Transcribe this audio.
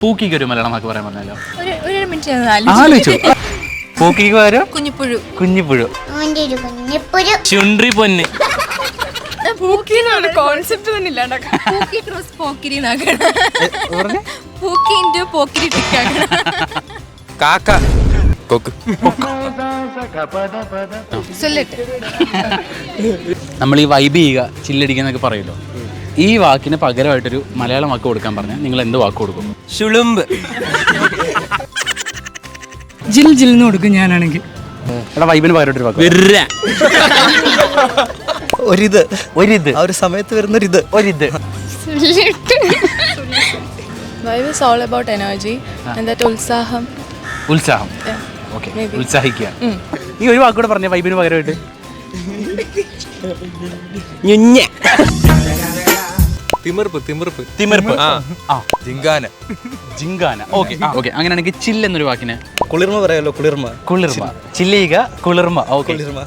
പൂക്കിക്ക് ഒരു മലയാളം വാക്ക് പറയാൻ പറഞ്ഞാലോ? ഒരു മിനിറ്റ് ആലോചിച്ചു. പൂക്കിക്ക് പകരം കുഞ്ഞിപ്പുഴു. കുഞ്ഞിപ്പുഴു. ചുണ്ടി പൊന്ന്. കോൺസെപ്റ്റ് തന്നെ ഇല്ലാണ്ടാക്കാം. കാക്ക കൊക്ക്. നമ്മൾ ഈ വൈബ് ചെയ്യുക ചില്ലടിക്കുന്നൊക്കെ പറയുമല്ലോ, ഈ വാക്കിന് പകരമായിട്ടൊരു മലയാളം വാക്ക് കൊടുക്കാൻ പറഞ്ഞാൽ നിങ്ങൾ എന്ത് വാക്ക് കൊടുക്കും? ചുളുമ്പ്. ജിൽ ജിൽന്ന് കൊടുക്കും ഞാനാണെങ്കിൽ. എടാ വൈബിന് പകരമായിട്ടൊരു വാക്ക്. ഒരിത് ഒരിത്, ആ ഒരു സമയത്ത് വരുന്നൊരിത്. ഒരിത്. Vibe is all about energy and that ഉത്സാഹം. ഉത്സാഹം. ഓക്കെ, ഉത്സാഹിക്കുക. ഈ ഒരു വാക്ക് കൂടെ പറഞ്ഞ വൈബിന് പകരമായിട്ട്. തിമിർപ്പ്. തിമിർപ്പ്. തിമിർപ്പ്. ജിങ്കാന. ജിങ്കാന. Okay okay. അങ്ങനെയാണെങ്കിൽ ചില്ല് എന്നൊരു വാക്കിന് കുളിർമ പറയാലോ. കുളിർമ. കുളിർമ. ചില്ലിക കുളിർമ. ഓക്കെ. കുളിർമ.